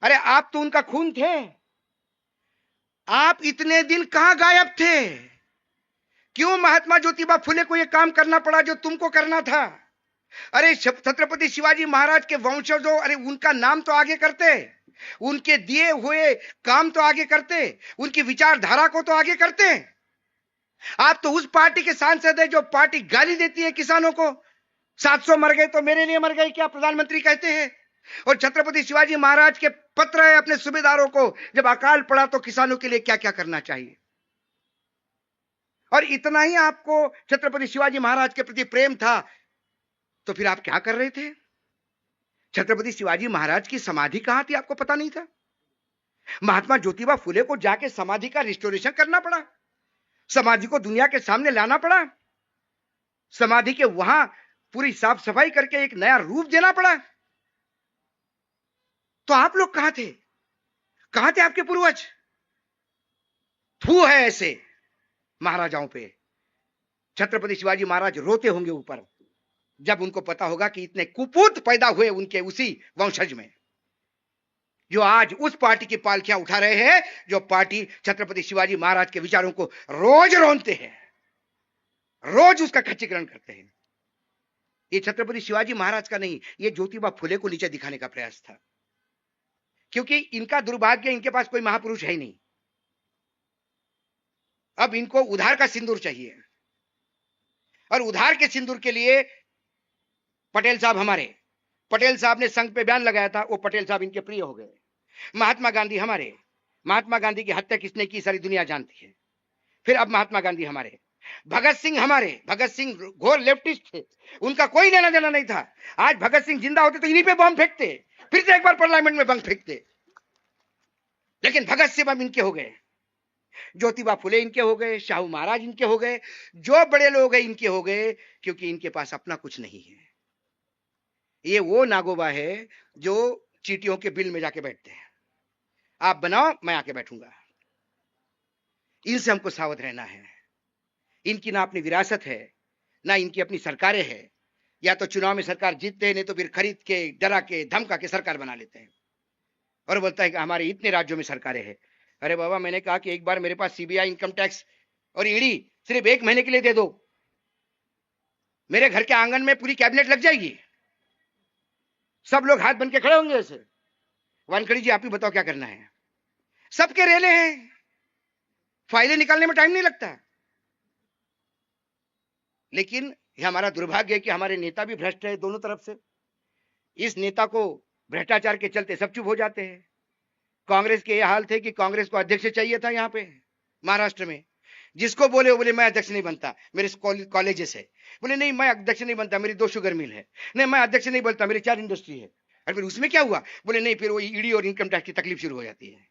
अरे आप तो उनका खून थे, आप इतने दिन कहां गायब थे? क्यों महात्मा ज्योतिबा फुले को यह काम करना पड़ा जो तुमको करना था? अरे छत्रपति शिवाजी महाराज के वंशजों, अरे उनका नाम तो आगे करते, उनके दिए हुए काम तो आगे करते, उनकी विचारधारा को तो आगे करते। आप तो उस पार्टी के सांसद है जो पार्टी गाली देती है किसानों को। 700 मर गए तो मेरे लिए मर गए क्या प्रधानमंत्री कहते हैं? और छत्रपति शिवाजी महाराज के पत्र है अपने सूबेदारों को, जब अकाल पड़ा तो किसानों के लिए क्या क्या करना चाहिए। और इतना ही आपको छत्रपति शिवाजी महाराज के प्रति प्रेम था तो फिर आप क्या कर रहे थे? छत्रपति शिवाजी महाराज की समाधि कहां थी आपको पता नहीं था? महात्मा ज्योतिबा फुले को जाके समाधि का रिस्टोरेशन करना पड़ा, समाधि को दुनिया के सामने लाना पड़ा, समाधि के वहां पूरी साफ सफाई करके एक नया रूप देना पड़ा। तो आप लोग कहां थे? कहां थे आपके पूर्वज? थू है ऐसे महाराजाओं पे। छत्रपति शिवाजी महाराज रोते होंगे ऊपर जब उनको पता होगा कि इतने कुपूत पैदा हुए उनके उसी वंशज में, जो आज उस पार्टी की पालकियां उठा रहे हैं, जो पार्टी छत्रपति शिवाजी महाराज के विचारों को रोज रोनते हैं, रोज उसका खच्चीकरण करते हैं। ये छत्रपति शिवाजी महाराज का नहीं, ये ज्योतिबा फुले को नीचे दिखाने का प्रयास था। क्योंकि इनका दुर्भाग्य, इनके पास कोई महापुरुष है ही नहीं। अब इनको उधार का सिंदूर चाहिए, और उधार के सिंदूर के लिए पटेल साहब, हमारे पटेल साहब ने संघ पे बयान लगाया था, वो पटेल साहब इनके प्रिय हो गए। महात्मा गांधी हमारे, महात्मा गांधी की हत्या किसने की सारी दुनिया जानती है। फिर अब महात्मा गांधी हमारे, भगत सिंह हमारे, भगत सिंह घोर लेफ्टिस्ट थे, उनका कोई लेना देना नहीं था। आज भगत सिंह जिंदा होते तो इन्हीं पे बॉम्ब फेंकते, फिर से एक बार पार्लियामेंट में बंक फेंकते। लेकिन भगत सिंह अब इनके हो गए, ज्योतिबा फुले इनके हो गए, शाहू महाराज इनके हो गए, जो बड़े लोग हैं इनके हो गए, क्योंकि इनके पास अपना कुछ नहीं है। ये वो नागोबा है जो चींटियों के बिल में जाके बैठते हैं, आप बनाओ मैं आके बैठूंगा। इनसे हमको सावध रहना है। इनकी ना अपनी विरासत है, ना इनकी अपनी सरकारें हैं। या तो चुनाव में सरकार जीतते हैं, नहीं तो फिर खरीद के, डरा के, धमका के सरकार बना लेते हैं और बोलता है कि हमारे इतने राज्यों में सरकारें हैं। अरे बाबा, मैंने कहा कि एक बार मेरे पास सीबीआई, इनकम टैक्स और ईडी सिर्फ 1 महीने के लिए दे दो, मेरे घर के आंगन में पूरी कैबिनेट लग जाएगी, सब लोग हाथ बन के खड़े होंगे ऐसे। वानखड़ी जी, आप ही बताओ क्या करना है? सबके रेले हैं, फाइलें निकालने में टाइम नहीं लगता। लेकिन यह हमारा दुर्भाग्य है कि हमारे नेता भी भ्रष्ट है दोनों तरफ से। इस नेता को भ्रष्टाचार के चलते सब चुप हो जाते हैं। कांग्रेस के ये हाल थे कि कांग्रेस को अध्यक्ष चाहिए था यहाँ पे महाराष्ट्र में, जिसको बोले वो बोले मैं अध्यक्ष नहीं बनता, मेरे कॉलेजेस है। बोले नहीं मैं अध्यक्ष नहीं बनता, मेरी 2 शुगर मिल है। नहीं मैं अध्यक्ष नहीं बनता, मेरी 4 इंडस्ट्री है। और फिर उसमें क्या हुआ? बोले नहीं, फिर वो ईडी और इनकम टैक्स की तकलीफ शुरू हो जाती है,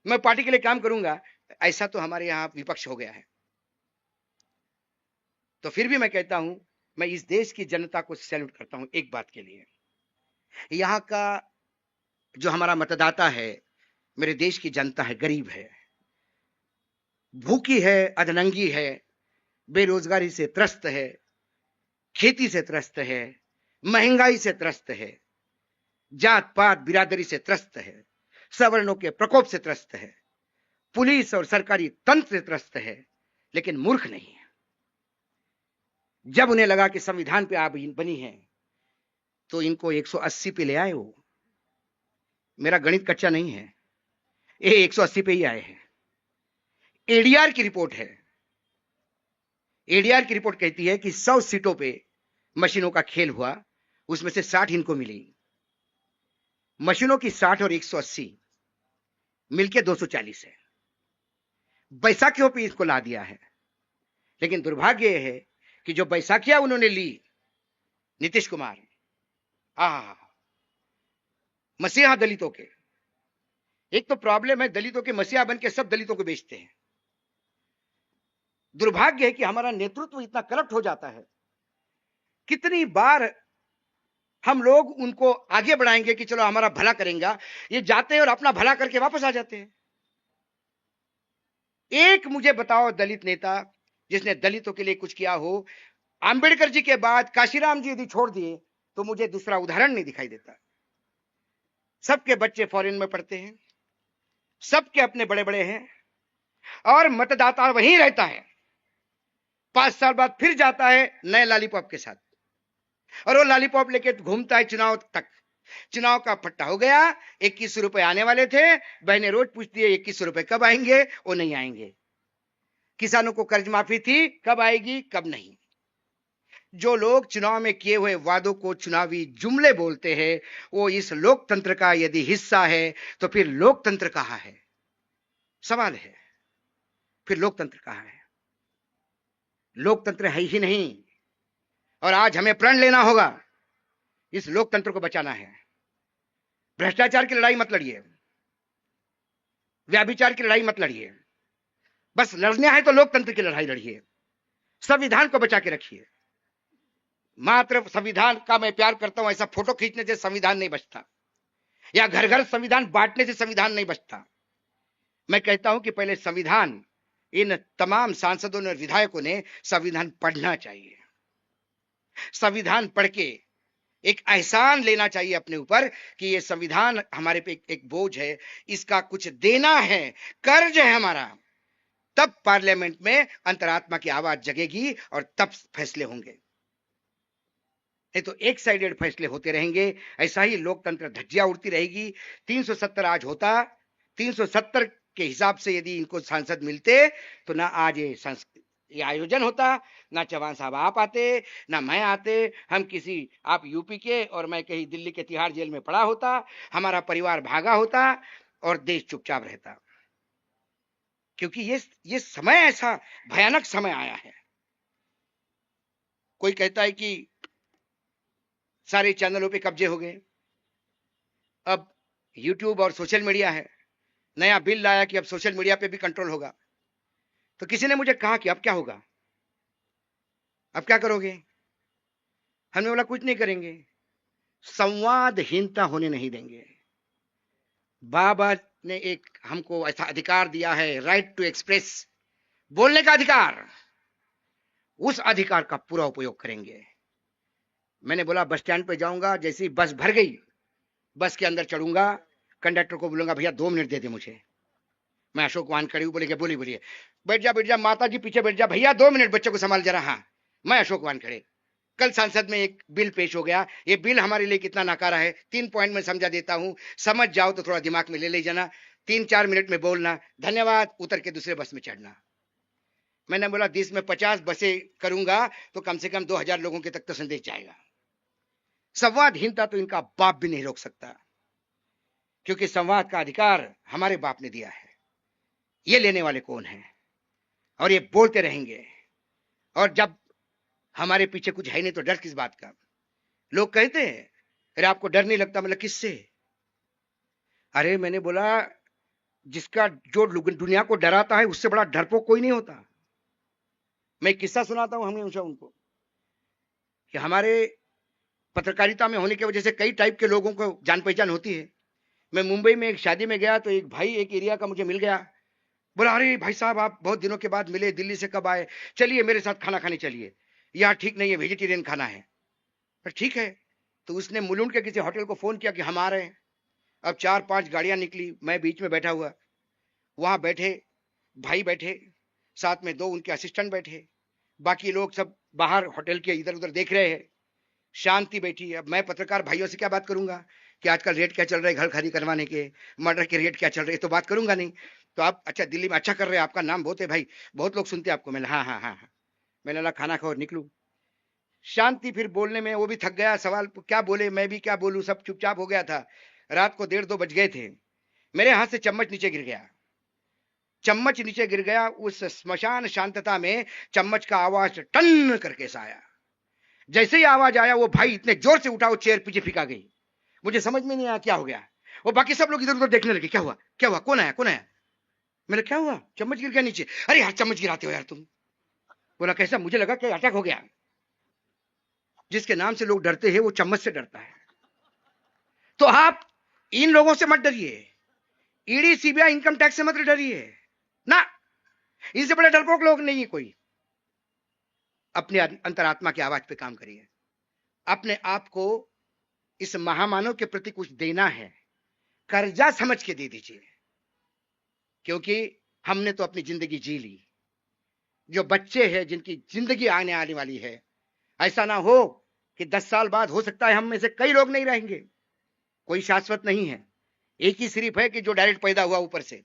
मैं पार्टी के लिए काम करूंगा। ऐसा तो हमारे यहाँ विपक्ष हो गया है। तो फिर भी मैं कहता हूं, मैं इस देश की जनता को सैल्यूट करता हूं एक बात के लिए। यहाँ का जो हमारा मतदाता है, मेरे देश की जनता है, गरीब है, भूखी है, अधनंगी है, बेरोजगारी से त्रस्त है, खेती से त्रस्त है, महंगाई से त्रस्त है, जात पात बिरादरी से त्रस्त है, सवर्णों के प्रकोप से त्रस्त है, पुलिस और सरकारी तंत्र से त्रस्त है, लेकिन मूर्ख नहीं है। जब उन्हें लगा कि संविधान पे आप बनी है तो इनको 180 पे ले आए। वो मेरा गणित कच्चा नहीं है, ये 180 पे ही आए हैं। एडीआर की रिपोर्ट है, एडीआर की रिपोर्ट कहती है कि 100 सीटों पे मशीनों का खेल हुआ, उसमें से 60 इनको मिली। मशीनों की 60 और 180 मिलके 240 है। बैसाखियों पे इसको ला दिया है। लेकिन दुर्भाग्य यह है कि जो बैसाखियां उन्होंने ली, नीतीश कुमार, मसीहा दलितों के, एक तो प्रॉब्लम है, दलितों के मसीहा बन के सब दलितों को बेचते हैं। दुर्भाग्य है कि हमारा नेतृत्व इतना करप्ट हो जाता है। कितनी बार हम लोग उनको आगे बढ़ाएंगे कि चलो हमारा भला करेंगे, ये जाते हैं और अपना भला करके वापस आ जाते हैं। एक मुझे बताओ दलित नेता जिसने दलितों के लिए कुछ किया हो। अंबेडकर जी के बाद काशीराम जी यदि छोड़ दिए तो मुझे दूसरा उदाहरण नहीं दिखाई देता। सबके बच्चे फॉरेन में पढ़ते हैं, सबके अपने बड़े बड़े हैं, और मतदाता वहीं रहता है। 5 साल बाद फिर जाता है नए लॉलीपॉप के साथ, और वो लॉलीपॉप लेके घूमता है चुनाव तक। चुनाव का पट्टा हो गया, 21 रुपए आने वाले थे, बहनें रोज पूछती है 21 रुपए कब आएंगे, वो नहीं आएंगे। किसानों को कर्ज माफी थी, कब आएगी, कब नहीं। जो लोग चुनाव में किए हुए वादों को चुनावी जुमले बोलते हैं, वो इस लोकतंत्र का यदि हिस्सा है तो फिर लोकतंत्र कहां है? सवाल है, फिर लोकतंत्र कहां है? लोकतंत्र है ही नहीं। और आज हमें प्रण लेना होगा, इस लोकतंत्र को बचाना है। भ्रष्टाचार की लड़ाई मत लड़िए, व्याभिचार की लड़ाई मत लड़िए, बस लड़ना है तो लोकतंत्र की लड़ाई लड़िए। संविधान को बचा के रखिए। मात्र संविधान का मैं प्यार करता हूं, ऐसा फोटो खींचने से संविधान नहीं बचता, या घर घर संविधान बांटने से संविधान नहीं बचता। मैं कहता हूं कि पहले संविधान, इन तमाम सांसदों ने, विधायकों ने संविधान पढ़ना चाहिए। संविधान पढ़ के एक एहसान लेना चाहिए अपने ऊपर कि ये संविधान हमारे पे एक बोझ है, इसका कुछ देना है, कर्ज है हमारा। तब पार्लियामेंट में अंतरात्मा की आवाज जगेगी और तब फैसले होंगे। नहीं तो एक साइडेड फैसले होते रहेंगे, ऐसा ही लोकतंत्र धज्जियां उड़ती रहेगी। 370 आज होता, 370 के हिसाब से यदि इनको सांसद मिलते तो ना आज ये आयोजन होता, ना चौहान साहब आप आते, ना मैं आते। हम किसी, आप यूपी के और मैं कहीं दिल्ली के तिहाड़ जेल में पड़ा होता, हमारा परिवार भागा होता और देश चुपचाप रहता। क्योंकि ये समय ऐसा भयानक समय आया है। कोई कहता है कि सारे चैनलों पे कब्जे हो गए, अब यूट्यूब और सोशल मीडिया है, नया बिल लाया कि अब सोशल मीडिया पे भी कंट्रोल होगा। तो किसी ने मुझे कहा कि अब क्या होगा, अब क्या करोगे? हमने बोला कुछ नहीं करेंगे, संवादहीनता होने नहीं देंगे। बाबा ने एक हमको ऐसा अधिकार दिया है, राइट टू एक्सप्रेस, बोलने का अधिकार, उस अधिकार का पूरा उपयोग करेंगे। मैंने बोला बस स्टैंड पे जाऊंगा, जैसे ही बस भर गई, बस के अंदर चढ़ूंगा, कंडक्टर को बोलूंगा भैया 2 मिनट दे दे मुझे। मैं अशोक वाहन खड़ी हूँ, बोलेगा बोलिए बोलिए, बैठ जा माता जी पीछे बैठ जा, भैया 2 मिनट बच्चों को संभाल जरा। हाँ, मैं अशोक वाहन खड़े। कल संसद में एक बिल पेश हो गया, ये बिल हमारे लिए कितना नकारा है, 3 पॉइंट में समझा देता हूं, समझ जाओ तो थोड़ा दिमाग में ले जाना, 3-4 मिनट में बोलना, धन्यवाद, उतर के दूसरे बस में चढ़ना। मैंने बोला देश में 50 बसें करूंगा तो कम से कम 2000 लोगों के तक तो संदेश जाएगा। संवादहीनता तो इनका बाप भी नहीं रोक सकता, क्योंकि संवाद का अधिकार हमारे बाप ने दिया है। ये लेने वाले कौन हैं? और ये बोलते रहेंगे। और जब हमारे पीछे कुछ है नहीं तो डर किस बात का? लोग कहते हैं अरे आपको डर नहीं लगता, मतलब किससे? अरे मैंने बोला जिसका जो दुनिया को डराता है उससे बड़ा डरपोक कोई नहीं होता। मैं एक किस्सा सुनाता हूं, हमने पूछा उनको कि हमारे पत्रकारिता में होने की वजह से कई टाइप के लोगों को जान पहचान होती है। मैं मुंबई में एक शादी में गया तो एक भाई एक एरिया का मुझे मिल गया, बोला अरे भाई साहब आप बहुत दिनों के बाद मिले, दिल्ली से कब आए, चलिए मेरे साथ खाना खाने चलिए, यहाँ ठीक नहीं है, वेजिटेरियन खाना है। पर ठीक है, तो उसने मुलुंड के किसी होटल को फोन किया कि हम आ रहे हैं। अब 4-5 गाड़ियां निकली, मैं बीच में बैठा हुआ, वहां बैठे भाई बैठे, साथ में 2 उनके असिस्टेंट बैठे, बाकी लोग सब बाहर होटल के इधर उधर देख रहे हैं, शांति बैठी। अब मैं पत्रकार भाइयों से क्या बात करूंगा कि आजकल रेट क्या चल रहा है घर खरीद करवाने के, मर्डर के रेट क्या चल रहे हैं, तो बात करूंगा नहीं। तो आप अच्छा दिल्ली में अच्छा कर रहे हैं, आपका नाम बहुत है भाई, बहुत लोग सुनते हैं आपको। मैंने हाँ हाँ हाँ हाँ, मैंने बोला खाना खाओ निकलूं। शांति, फिर बोलने में वो भी थक गया, सवाल क्या बोले मैं भी क्या बोलूं, सब चुपचाप हो गया था। रात को 1:30-2 बज गए थे, मेरे हाथ से चम्मच नीचे गिर गया, चम्मच नीचे गिर गया। उस स्मशान शांतता में चम्मच का आवाज टन करके सा आया। जैसे ही आवाज आया वो भाई इतने जोर से उठा, वो चेयर पीछे फिका गई। मुझे समझ में नहीं आया क्या हो गया। वो बाकी सब लोग इधर उधर देखने लगे, क्या हुआ क्या हुआ, कौन आया कौन आया। मैंने क्या हुआ, चम्मच गिर गया नीचे। अरे यार चम्मच गिराते हो यार तुम। बोला कैसा? मुझे लगा कि अटैक हो गया। जिसके नाम से लोग डरते हैं वो चम्मच से डरता है। तो आप इन लोगों से मत डरिए, ईडी सीबीआई इनकम टैक्स से मत डरिए ना, इनसे बड़े डरपोक लोग नहीं है कोई। अपने अंतरात्मा की आवाज पे काम करिए, अपने आप को इस महामानव के प्रति कुछ देना है, कर्जा समझ के दे दीजिए, क्योंकि हमने तो अपनी जिंदगी जी ली। जो बच्चे हैं जिनकी जिंदगी आने वाली है, ऐसा ना हो कि 10 साल बाद हो सकता है हम में से कई लोग नहीं रहेंगे। कोई शाश्वत नहीं है, एक ही सिर्फ है कि जो डायरेक्ट पैदा हुआ ऊपर से,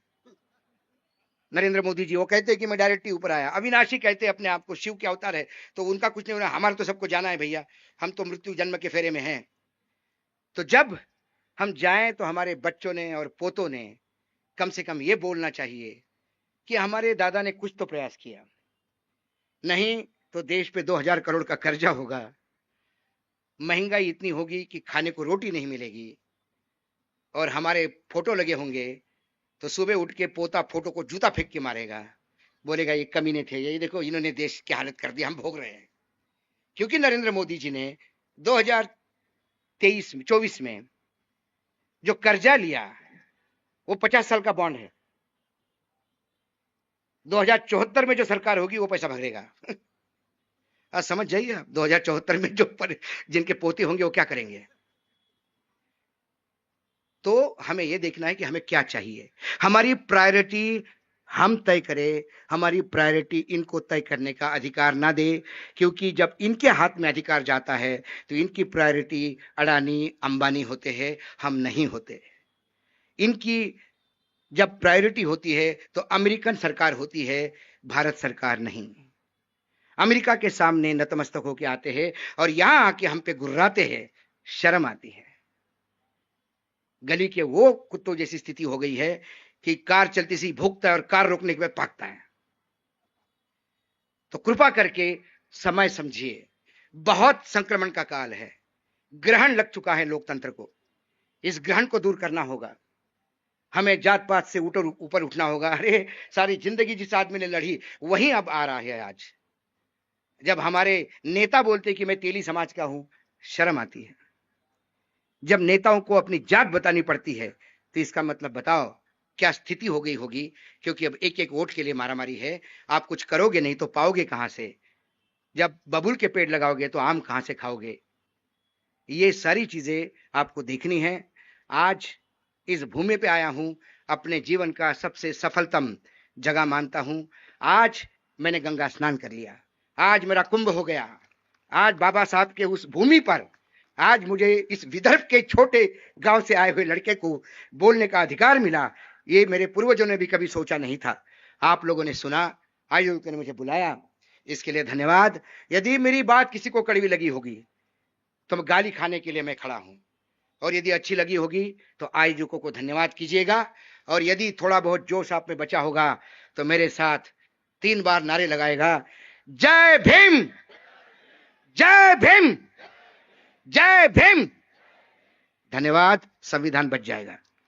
नरेंद्र मोदी जी। वो कहते हैं कि मैं डायरेक्ट ही ऊपर आया। अविनाशी कहते हैं अपने आप को, शिव के अवतार है, तो उनका कुछ नहीं होना। हमारा तो सबको जाना है भैया, हम तो मृत्यु जन्म के फेरे में हैं। तो जब हम जाएं तो हमारे बच्चों ने और पोतों ने कम से कम ये बोलना चाहिए कि हमारे दादा ने कुछ तो प्रयास किया, नहीं तो देश पे 2000 करोड़ का कर्जा होगा, महंगाई इतनी होगी कि खाने को रोटी नहीं मिलेगी, और हमारे फोटो लगे होंगे तो सुबह उठ के पोता फोटो को जूता फेंक के मारेगा, बोलेगा ये कमीने थे, ये देखो इन्होंने देश की हालत कर दी, हम भोग रहे हैं। क्योंकि नरेंद्र मोदी जी ने 2023-24 में जो कर्जा लिया वो 50 साल का बॉन्ड है। 2074 में जो सरकार होगी वो पैसा भरेगा। समझ जाइए आप, 2074 में जो जिनके पोते होंगे वो क्या करेंगे। तो हमें यह देखना है कि हमें क्या चाहिए, हमारी प्रायोरिटी हम तय करें, हमारी प्रायोरिटी इनको तय करने का अधिकार ना दे, क्योंकि जब इनके हाथ में अधिकार जाता है तो इनकी प्रायोरिटी अडानी अंबानी होते हैं, हम नहीं होते। इनकी जब प्रायोरिटी होती है तो अमेरिकन सरकार होती है, भारत सरकार नहीं। अमेरिका के सामने नतमस्तक होके आते हैं और यहां आके हम पे गुर्राते हैं, शर्म आती है। गली के वो कुत्तों जैसी स्थिति हो गई है कि कार चलती सी भूखता है और कार रोकने के बाद भागता है। तो कृपा करके समय समझिए, बहुत संक्रमण का काल है, ग्रहण लग चुका है लोकतंत्र को। इस ग्रहण को दूर करना होगा। हमें जात पात से ऊपर उठना होगा। अरे सारी जिंदगी जिस आदमी ने लड़ी वही अब आ रहा है। आज जब हमारे नेता बोलते कि मैं तेली समाज का हूं, शर्म आती है। जब नेताओं को अपनी जात बतानी पड़ती है तो इसका मतलब बताओ क्या स्थिति हो गई होगी। क्योंकि अब एक एक वोट के लिए मारामारी है। आप कुछ करोगे नहीं तो पाओगे कहां से। जब बबूल के पेड़ लगाओगे तो आम कहां से खाओगे। ये सारी चीजें आपको देखनी है। आज इस भूमि पे आया हूं, अपने जीवन का सबसे सफलतम जगह मानता हूं। आज मैंने गंगा स्नान कर लिया, आज मेरा कुंभ हो गया। आज बाबा साहब के उस भूमि पर आज मुझे इस विदर्भ के छोटे गांव से आए हुए लड़के को बोलने का अधिकार मिला। ये मेरे पूर्वजों ने भी कभी सोचा नहीं था। आप लोगों ने सुना, आयोजकों ने मुझे बुलाया, इसके लिए धन्यवाद। यदि मेरी बात किसी को कड़वी लगी होगी तो गाली खाने के लिए मैं खड़ा हूं, और यदि अच्छी लगी होगी तो आयोजकों को धन्यवाद कीजिएगा। और यदि थोड़ा बहुत जोश आप में बचा होगा तो मेरे साथ 3 बार नारे लगाएगा, जय भीम, जय भीम, जय भीम। धन्यवाद। संविधान बच जाएगा।